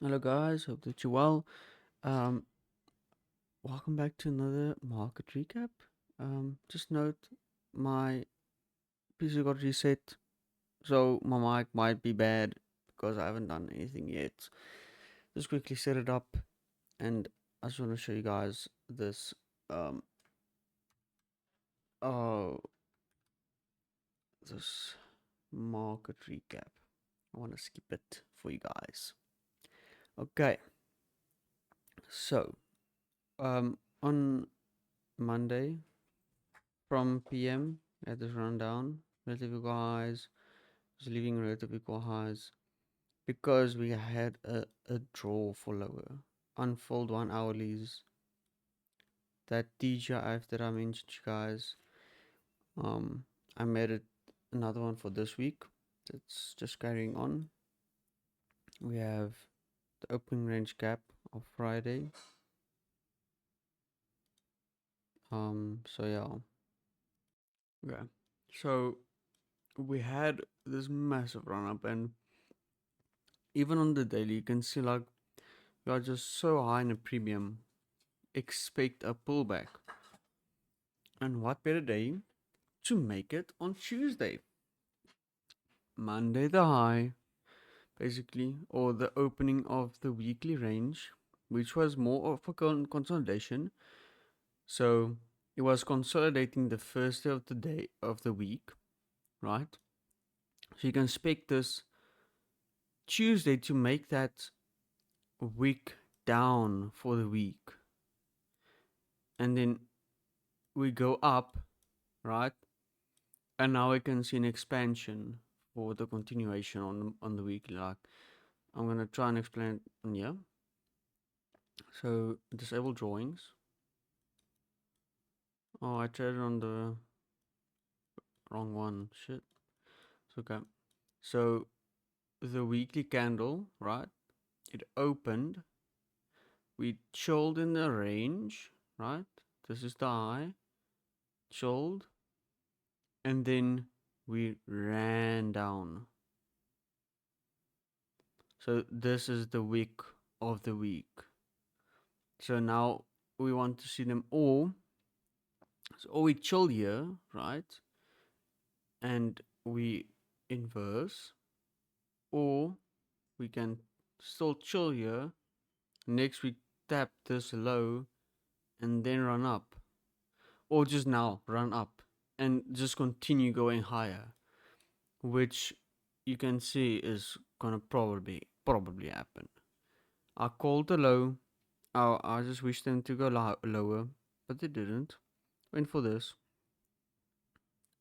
Hello guys, hope that you're well. Um, Welcome back to another market recap. Just note my PC got reset, so my mic might be bad because I haven't done anything yet. Just quickly set it up, and I just want to show you guys this. Um, oh, this market recap. I want to skip it for you guys. Okay, so on Monday from PM at this rundown, relative highs, was leaving relative equal highs because we had a draw for lower. Unfold 1 hourlies. That DJIF that I mentioned you guys. I made it another one for this week. It's just carrying on. We have the opening range gap of Friday. So yeah. Okay. So we had this massive run up, and even on the daily you can see like we are just so high in a premium. Expect a pullback. And what better day to make it on Tuesday? Monday the high, basically, or the opening of the weekly range, which was more of a consolidation. So it was consolidating the first day of the week, right? So you can expect this Tuesday to make that wick down for the week. And then we go up, right? And now we can see an expansion for the continuation on the weekly. Like I'm gonna try and explain it on here. So disable drawings. Oh, I traded on the wrong one. Shit. It's okay. So the weekly candle, right? It opened. We chilled in the range, right? This is the high. Chilled. And then we ran down. So this is the wick of the week. So now we want to see them all. So or we chill here, right? And we inverse, or we can still chill here. Next we tap this low and then run up, or just now run up and just continue going higher, which you can see is gonna probably happen. I called the low. I just wish them to go lower, but they didn't. Went for this,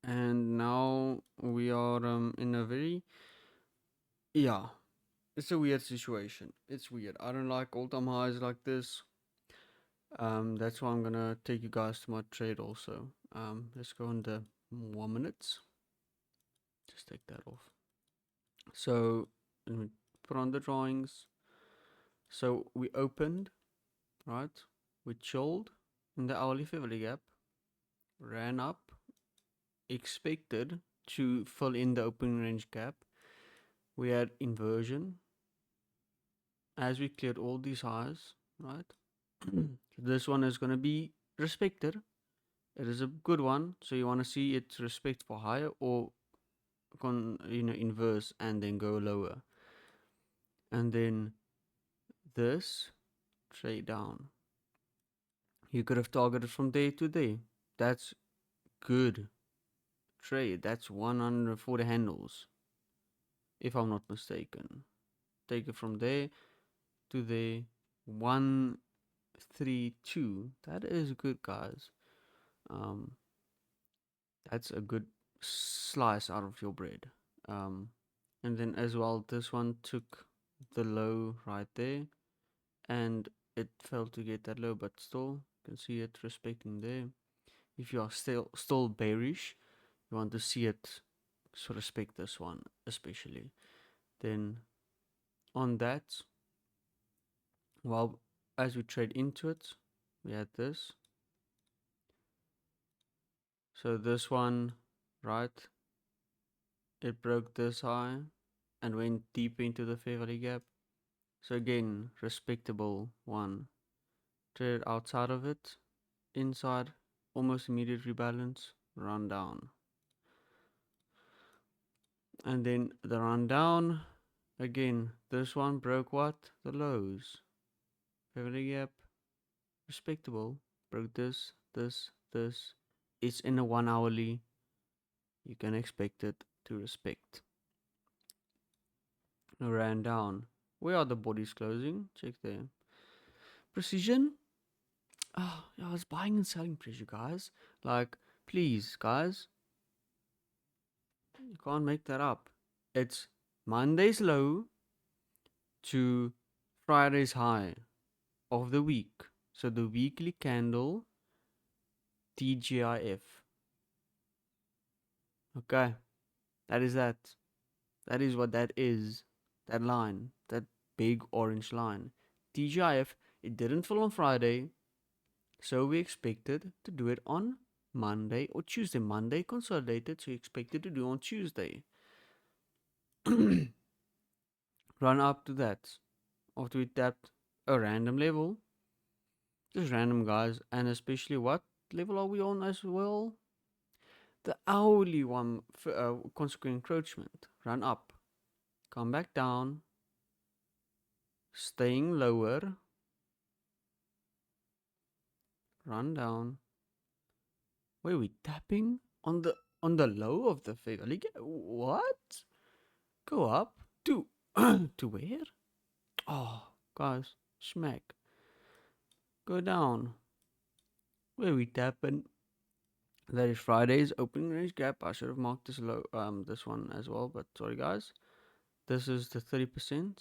and now we are in a very, yeah, it's a weird situation. It's weird. I don't like all-time highs like this. That's why I'm gonna take you guys to my trade also. Let's go on the 1 minutes. Just take that off. So let me put on the drawings. So we opened, right? We chilled in the hourly favorite gap, ran up, expected to fill in the opening range gap. We had inversion as we cleared all these highs, right? This one is gonna be respected. It is a good one, so you want to see it respect for higher or inverse and then go lower, and then this trade down. You could have targeted from day to day. That's good trade. That's 140 handles, if I'm not mistaken. Take it from there to the 132. That is good, guys. Um, that's a good slice out of your bread. Um, and then as well, this one took the low right there, and it failed to get that low, but still you can see it respecting there. If you are still bearish, you want to see it respect this one especially. Then on that, well, as we trade into it, we had this. So this one, right? It broke this high and went deep into the fair value gap. So again, respectable one. Trade outside of it, inside, almost immediate rebalance, run down. And then the run down, again, this one broke what? The lows. Favorite gap, respectable. Broke this, this, this. It's in a 1 hourly. You can expect it to respect. Ran down. Where are the bodies closing? Check there. Precision. Oh, I was buying and selling pressure, guys. Like, please, guys. You can't make that up. It's Monday's low to Friday's high of the week. So the weekly candle TGIF. Okay. That is that. That is what that is. That line. That big orange line. TGIF. It didn't fall on Friday. So we expected to do it on Monday or Tuesday. Monday consolidated. So we expected to do on Tuesday. Run up to that. After we tapped a random level. Just random, guys. And especially what level are we on as well? The hourly one for consequent encroachment. Run up. Come back down. Staying lower. Run down. Wait, we tapping on the low of the figure. Like, what? Go up to to where? Oh, guys, smack. Go down. Where we tapping? That is Friday's opening range gap. I should have marked this low, this one as well, but sorry, guys. This is the 30%.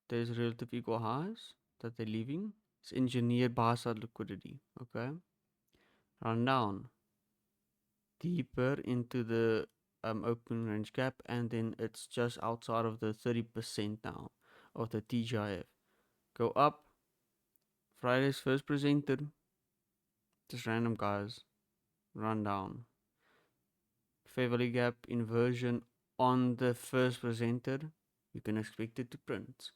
There's relative equal highs that they're leaving. It's engineered buy side liquidity. Okay. Run down deeper into the open range gap, and then it's just outside of the 30% now of the TGIF. Go up. Friday's first presented. Just random, guys. Run down. Favorite gap inversion on the first presented. You can expect it to print.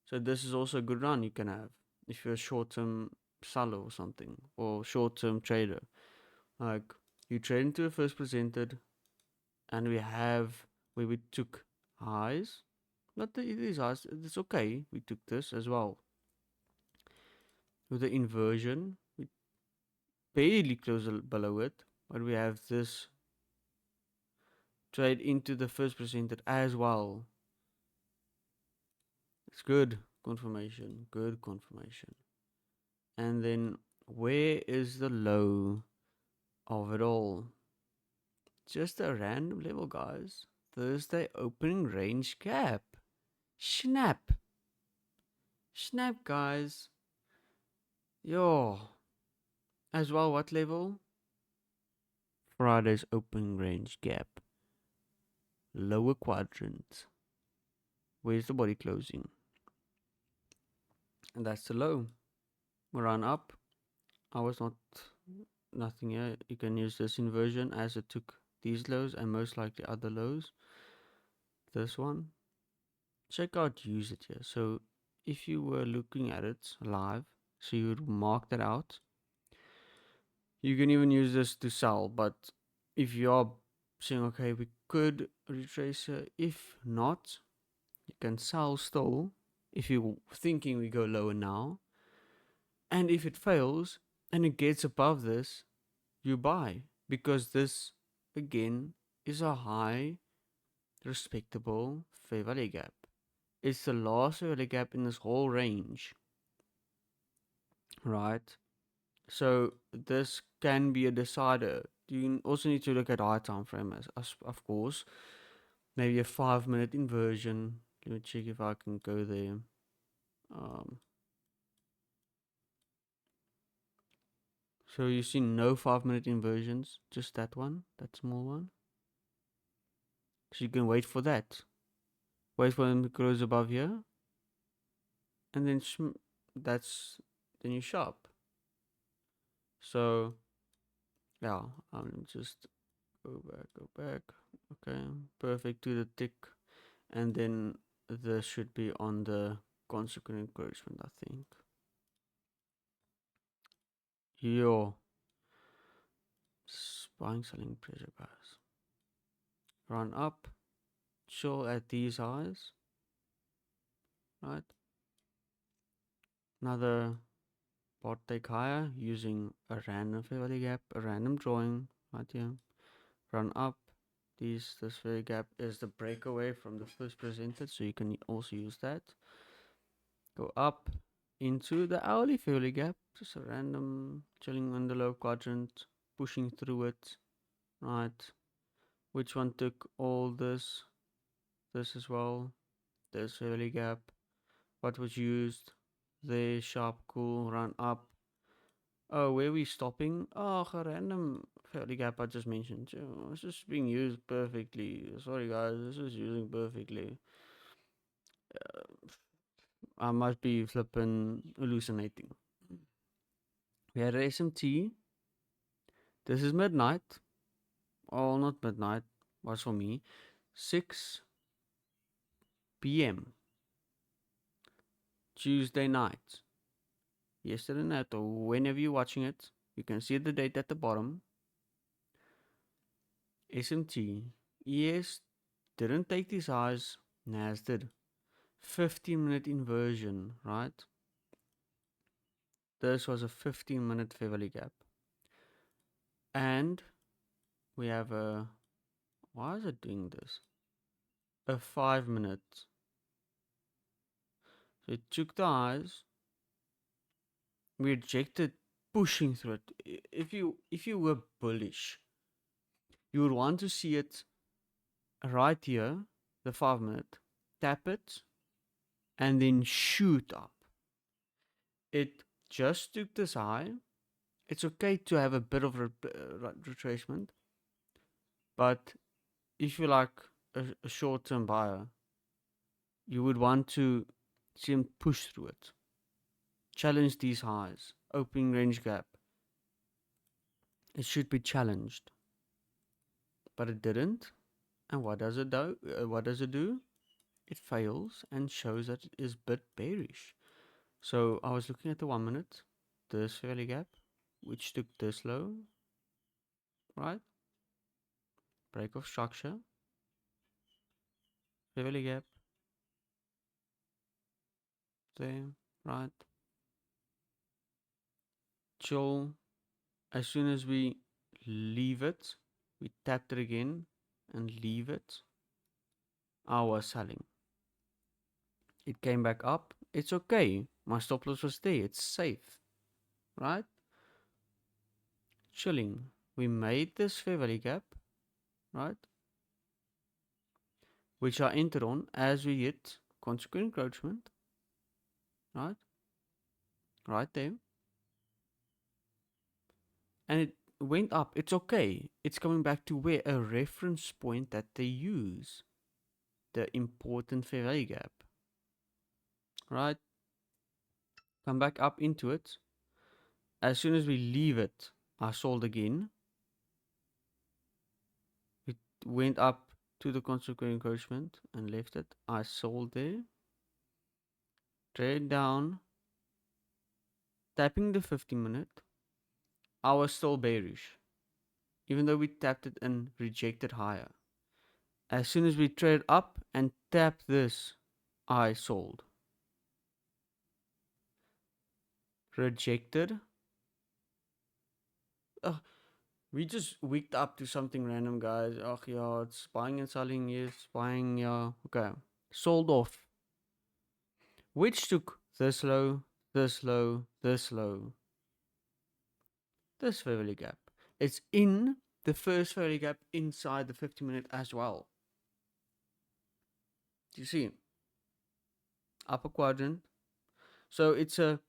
So this is also a good run you can have if you're a short-term seller or something, or short-term trader. Like, you trade into a first presented, and we have where we took highs, but these highs, it's okay. We took this as well. With the inversion, we barely close below it, but we have this trade into the first presented as well. It's good confirmation, good confirmation. And then where is the low of it all? Just a random level, guys. Thursday opening range gap. Snap. Snap, guys. Yo. As well, what level? Friday's opening range gap. Lower quadrant. Where's the body closing? And that's the low. Run up. I was nothing here. You can use this inversion as it took these lows and most likely other lows. This one. Check out use it here. So if you were looking at it live, so you would mark that out. You can even use this to sell, but if you are saying, okay, we could retrace it, if not, you can sell still if you're thinking we go lower now. And if it fails and it gets above this, you buy, because this again is a high respectable fair value gap. It's the last fair value gap in this whole range, right? So this can be a decider. You also need to look at high time frame as of course. Maybe a 5-minute inversion. Let me check if I can go there. So you see no 5-minute inversions, just that one, that small one. So you can wait for that. Wait for them to close above here, and then that's then you shop. So yeah, just go back. Okay, perfect to the tick. and then this should be on the consequent encouragement, I think. Yo, buying, selling pressure, guys. Run up, chill at these highs, right? Another bot take higher using a random fair value gap, a random drawing right here. Run up. This fair value gap is the breakaway from the first presented, so you can also use that. Go up into the hourly fair value gap, just a random chilling on the low quadrant, pushing through it, right? Which one took all this? This as well. This fair value gap. What was used? The sharp cool run up. Oh, where we stopping? Oh, a random fairly gap I just mentioned. It's just being used perfectly. Sorry guys, this is using perfectly. I must be flipping hallucinating. We had a SMT. This is midnight. Oh, not midnight. What's for me? 6 p.m. Tuesday night. Yesterday night, or whenever you're watching it, you can see the date at the bottom. SMT. ES didn't take these highs. NAS did. 15-minute inversion, right? This was a 15-minute fair value gap. And we have a, why is it doing this? A 5-minute. So it took the highs. We rejected pushing through it. If you were bullish, you would want to see it right here, the 5-minute, tap it, and then shoot up. It just took this high. It's okay to have a bit of retracement, but if you're like a short-term buyer, you would want to see them push through it, challenge these highs, opening range gap. It should be challenged, but it didn't. And what does it do? It fails and shows that it is bit bearish. So I was looking at the 1-minute, this fair value gap, which took this low, right? Break of structure, fair value gap, there, right? Chill. As soon as we leave it, we tapped it again and leave it. I was selling. It came back up. It's okay. My stop loss was there. It's safe, right? Chilling. We made this fair value gap, right? Which I entered on as we hit consequent encroachment, right? Right there. And it went up. It's okay. It's coming back to where a reference point that they use, the important fair value gap, right? Come back up into it. As soon as we leave it, I sold again. It went up to the consequent encouragement and left it. I sold there. Trade down. Tapping the 50-minute. I was still bearish. Even though we tapped it and rejected higher. As soon as we trade up and tapped this, I sold. Rejected. We just wicked up to something random, guys. Oh, yeah, it's buying and selling. Yes, buying, yeah. Okay. Sold off. Which took this low, this low, this low. This fair value gap. It's in the first fair value gap inside the 50-minute as well. Do you see? Upper quadrant. So it's a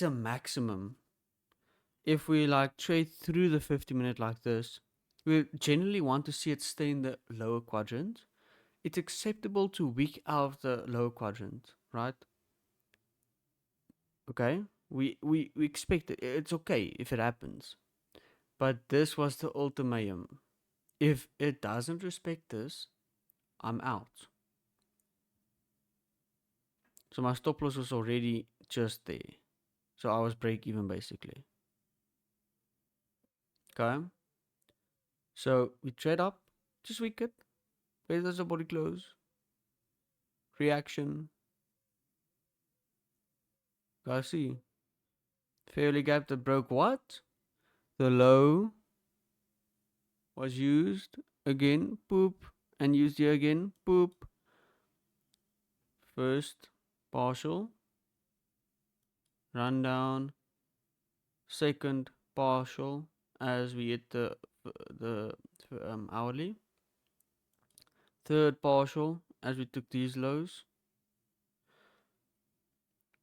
maximum. If we like trade through the 50-minute like this, we generally want to see it stay in the lower quadrant. It's acceptable to wick out of the lower quadrant, right? Okay? We expect it. It's okay if it happens. But this was the ultimatum. If it doesn't respect this, I'm out. So my stop loss was already just there. So I was break even basically. Okay. So we trade up, just wicked. Where does the body close? Reaction. Guys, see. Fairly gap that broke what? The low was used again, poop, and used here again, poop. First partial, rundown, second partial as we hit the hourly, third partial as we took these lows.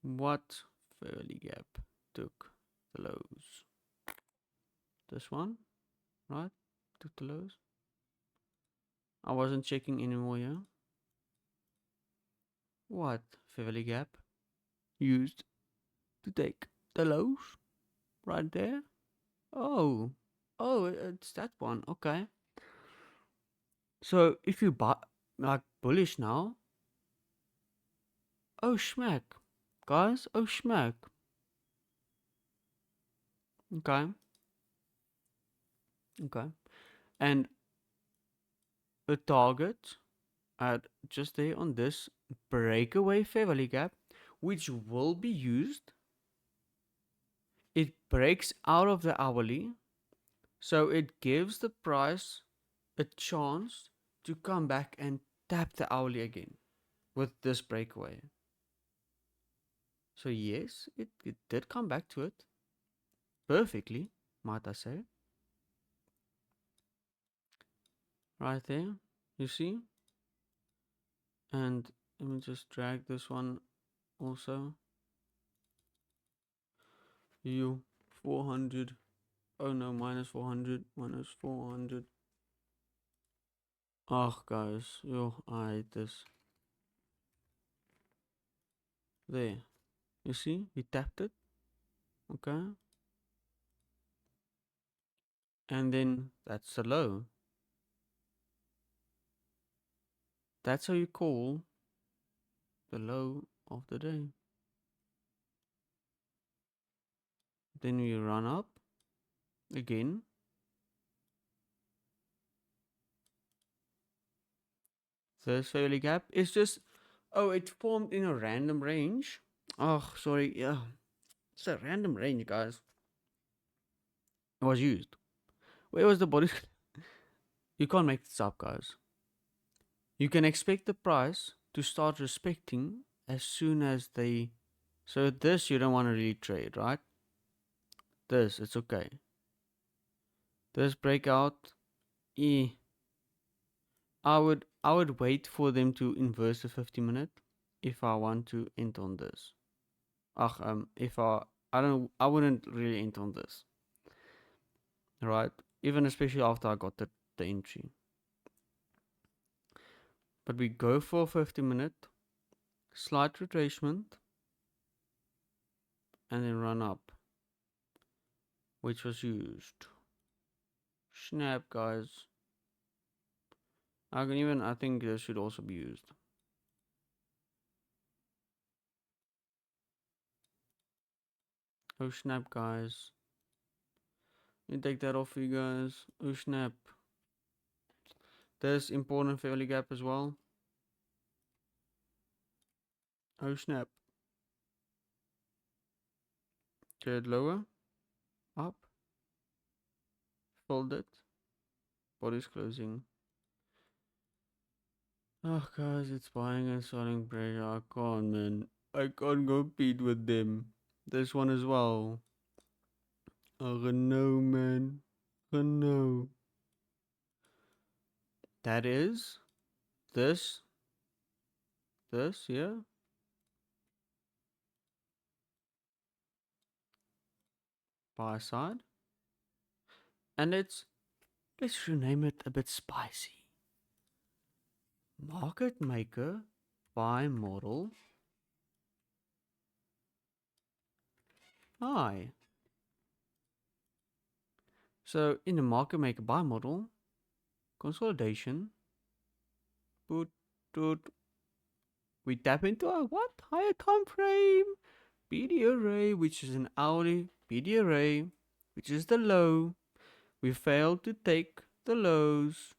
What fairly gap took the lows? This one, right? Took the lows. I wasn't checking anymore, yeah. What fairly gap used to take the lows? Right there. Oh, oh, it's that one. Okay. So if you buy like bullish now, oh schmack, guys, oh schmack. Okay, okay, and a target at just there on this breakaway fair value gap, which will be used. It breaks out of the hourly, so it gives the price a chance to come back and tap the hourly again with this breakaway. So yes, it did come back to it perfectly, might I say. Right there, you see? And let me just drag this one also. You 400. Oh no, minus 400, minus 400. Oh guys, yo, I hate this. There, you see? We tapped it, okay? And then that's the low. That's how you call the low of the day. Then we run up again. This fairly gap is just, oh, it formed in a random range. Oh, sorry, yeah, it's a random range, guys. It was used. Where was the body? You can't make this up, guys. You can expect the price to start respecting as soon as they. So this you don't want to really trade, right? This it's okay. This breakout, eh. I would wait for them to inverse the 50-minute if I want to enter on this. If I don't I wouldn't really enter on this. Right? Even especially after I got the entry. But we go for 50-minute, slight retracement, and then run up, which was used. Snap, guys. I think this should also be used. Oh snap, guys. Let me take that off for you guys. Oh snap. There's important fairly gap as well. Oh snap. Get lower. Up. Fold it. Body's closing. Oh guys, it's buying and selling pressure. I can't, man. I can't compete with them. This one as well. Oh no, man. Oh no. That is this. This, yeah. Buy side. And let's rename it a bit spicy. Market maker buy model. Hi. So in the market maker buy model, consolidation, put We tap into a what? Higher time frame. PD array, which is an hourly PD array, which is the low. We failed to take the lows.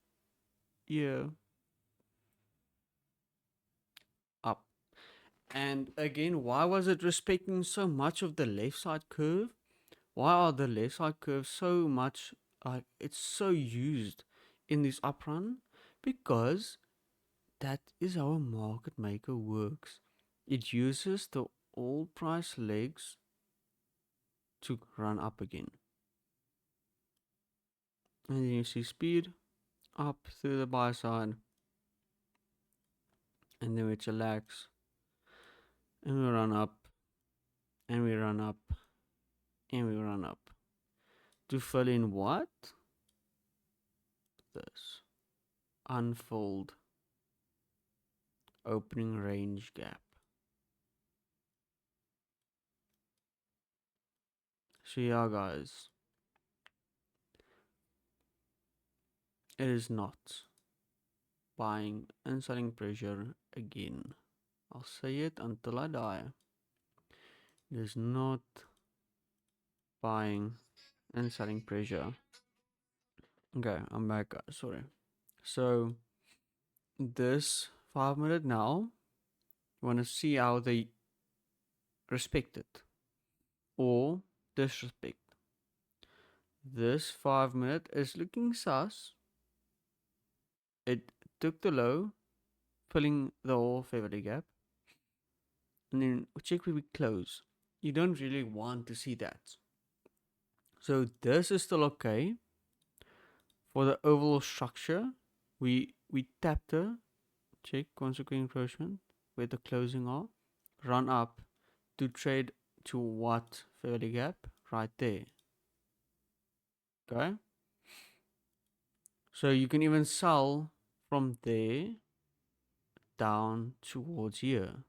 Yeah. Up. And again, why was it respecting so much of the left side curve? Why are the left side curves so much like it's so used in this up run? Because that is how a market maker works. It uses the all price legs to run up again. And then you see speed up through the buy side, and then we chillax, and we run up, and we run up, and we run up. To fill in what? This. Unfold opening range gap. So yeah guys, it is not buying and selling pressure again. I'll say it until I die. It is not buying and selling pressure. Okay, I'm back guys, sorry. So this 5 minute now, you wanna see how they respect it or disrespect. This 5 minute is looking sus. It took the low, filling the whole favorite gap, and then check where we close. You don't really want to see that. So this is still okay. For the overall structure, we tap the check consequent encroachment where the closing are, run up to trade to what fairly gap right there. Okay. So you can even sell from there down towards here.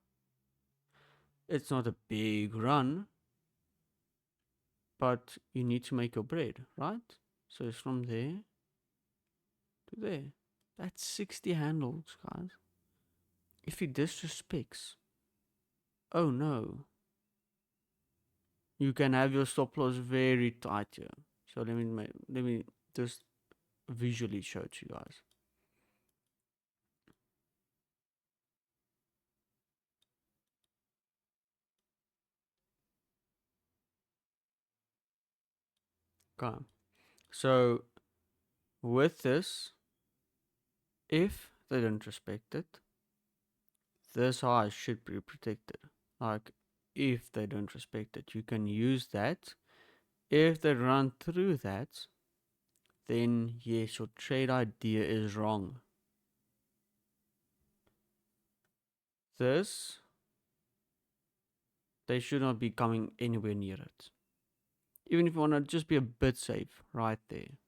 It's not a big run, but you need to make your bread, right? So it's from there to there. That's 60 handles, guys. If he disrespects, oh no, you can have your stop loss very tight here. So let me just visually show it to you guys. Okay. So with this, if they don't respect it, this high should be protected. Like if they don't respect it, you can use that. If they run through that, then yes, your trade idea is wrong. This, they should not be coming anywhere near it. Even if you want to just be a bit safe, right there.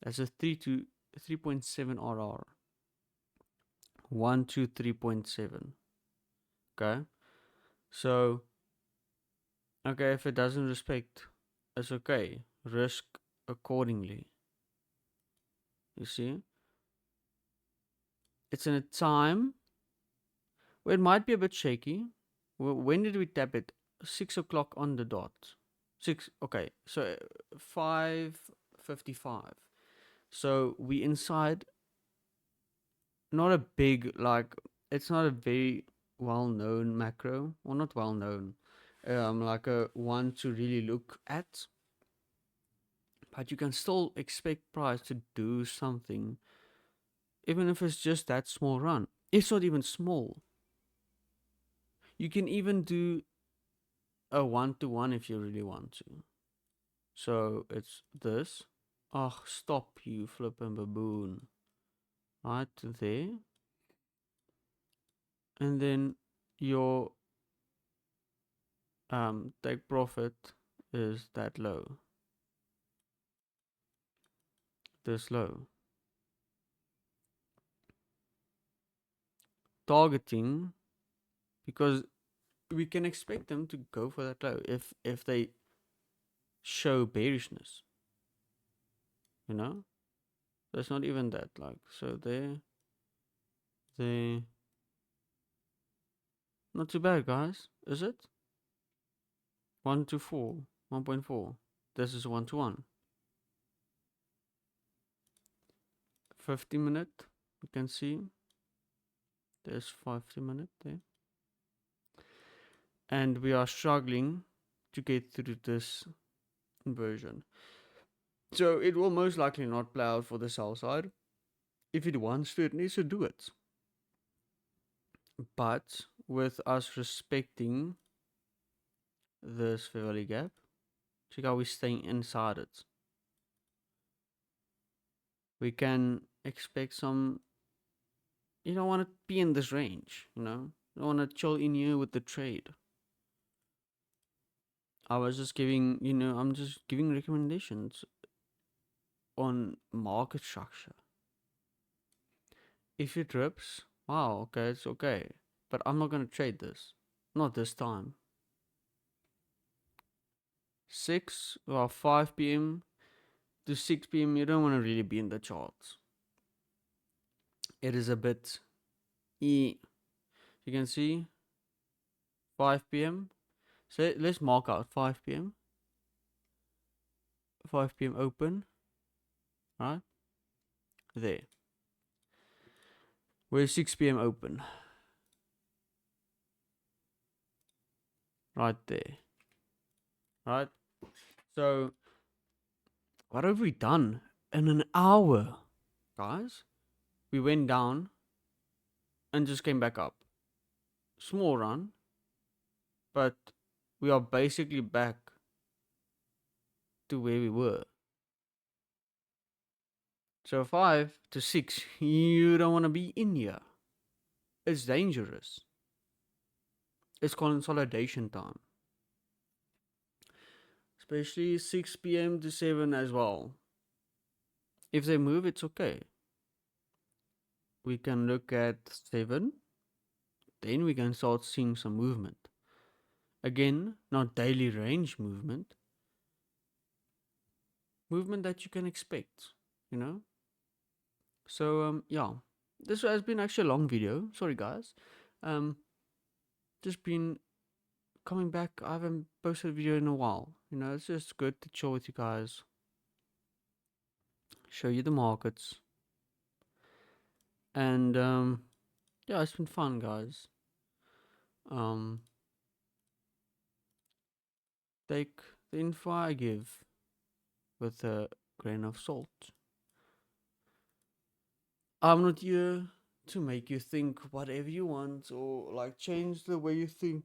That's a 3.7 RR. 1 to 3.7. Okay. So, okay, if it doesn't respect, it's okay. Risk accordingly. You see? It's in a time where it might be a bit shaky. When did we tap it? 6 o'clock on the dot. 6, okay. So 5:55. So we inside not a big, like, it's not a very well known macro, or not well known, like a one to really look at. But you can still expect price to do something, even if it's just that small run. It's not even small. You can even do a 1-to-1 if you really want to. So it's this. Oh, stop you flippin' baboon. Right there. And then your take profit is that low. This low. Targeting, because we can expect them to go for that low if they show bearishness. You know? That's not even that, like, so there, Not too bad, guys. Is it? 1 to 4. 1.4. This is 1 to 1. 50-minute. You can see. There's 50-minute there. And we are struggling to get through this inversion. So it will most likely not play out for the sell side. If it wants to, it needs to do it. But with us respecting this fair value gap, check how we're staying inside it. We can expect some. You don't want to be in this range, you know? You don't want to chill in here with the trade. I was just giving, I'm just giving recommendations on market structure. If it rips, wow, okay, it's okay. But I'm not going to trade this. Not this time. 5 p.m. to 6 p.m., you don't want to really be in the charts. It is a bit. You can see 5 p.m. So let's mark out 5 p.m. 5 p.m. open. Right? There. Where's 6 p.m. open? Right there. Right? So, what have we done in an hour, guys? We went down and just came back up. Small run, but we are basically back to where we were. So 5 to 6, you don't want to be in here. It's dangerous. It's consolidation time. Especially 6 p.m. to 7 as well. If they move, it's okay. We can look at 7. Then we can start seeing some movement. Again, not daily range movement. Movement that you can expect, you know? So, yeah. This has been actually a long video. Sorry, guys. Just been coming back. I haven't posted a video in a while. You know, it's just good to chill with you guys. Show you the markets. And, yeah, it's been fun, guys. Take the info I give with a grain of salt. I'm not here to make you think whatever you want or like change the way you think.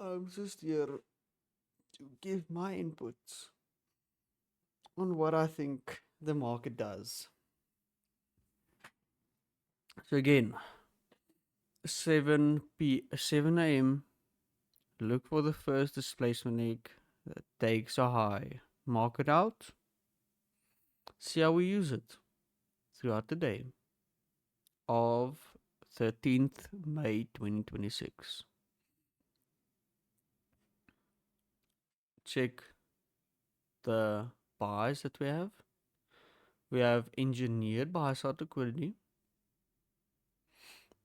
I'm just here to give my inputs on what I think the market does. So again, 7 a.m. Look for the first displacement egg that takes a high. Mark it out. See how we use it throughout the day of 13th May 2026. Check the buys that we have. We have engineered buy side liquidity.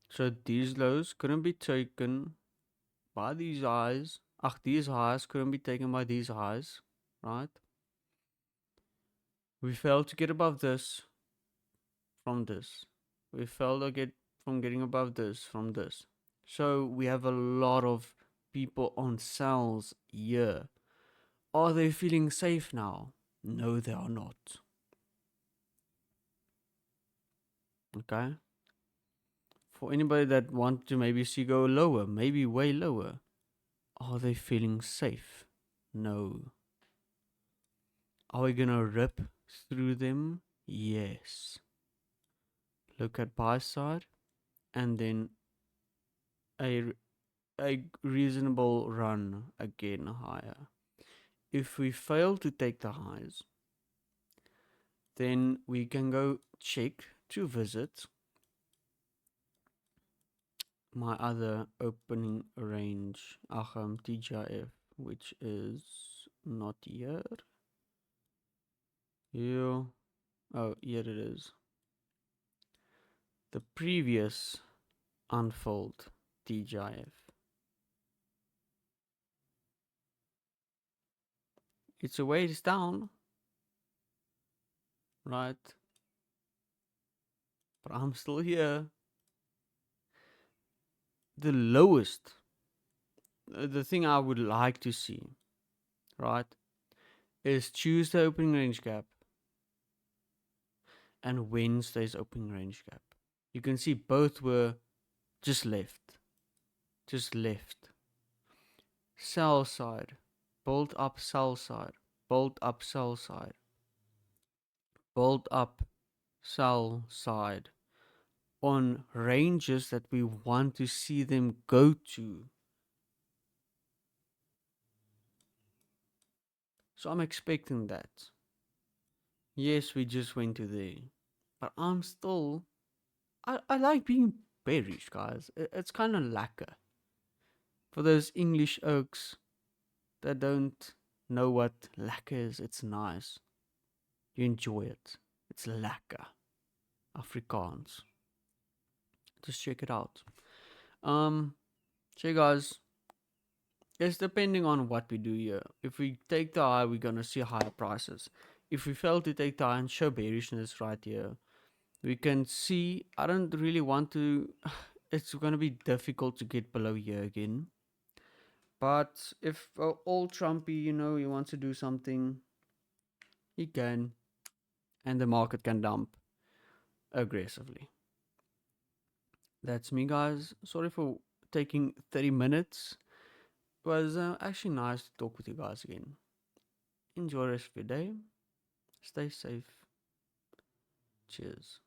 So these lows couldn't be taken by these highs. These highs couldn't be taken by these highs, right? We failed to get above this from this. We failed to get from getting above this from this. So we have a lot of people on sells here. Are they feeling safe now? No, they are not. Okay? For anybody that wants to maybe see go lower, maybe way lower, are they feeling safe? No. Are we gonna rip through them? Yes. Look at buy side and then a reasonable run again higher. If we fail to take the highs, then we can go check to visit my other opening range, TGIF, which is not here. Here, oh, here it is. The previous unfold TGIF. It's a ways down, right? But I'm still here. The lowest, the thing I would like to see, right, is Tuesday opening range gap and Wednesday's opening range gap. You can see both were just left. Just left. Sell side. Bolt up, sell side. Bolt up, sell side. Bolt up, sell side. On ranges that we want to see them go to. So I'm expecting that. Yes, we just went to there. But I'm still. I like being bearish, guys. It's kind of lacquer. For those English oaks that don't know what lacquer is, it's nice. You enjoy it. It's lacquer. Afrikaans. Just check it out. So guys, it's depending on what we do here. If we take the high, we're gonna see higher prices. If we fail to take the high and show bearishness right here, we can see. I don't really want to. It's gonna be difficult to get below here again. But if old Trumpy, he wants to do something, he can, and the market can dump aggressively. That's me, guys. Sorry for taking 30 minutes. It was actually nice to talk with you guys again. Enjoy the rest of your day. Stay safe. Cheers.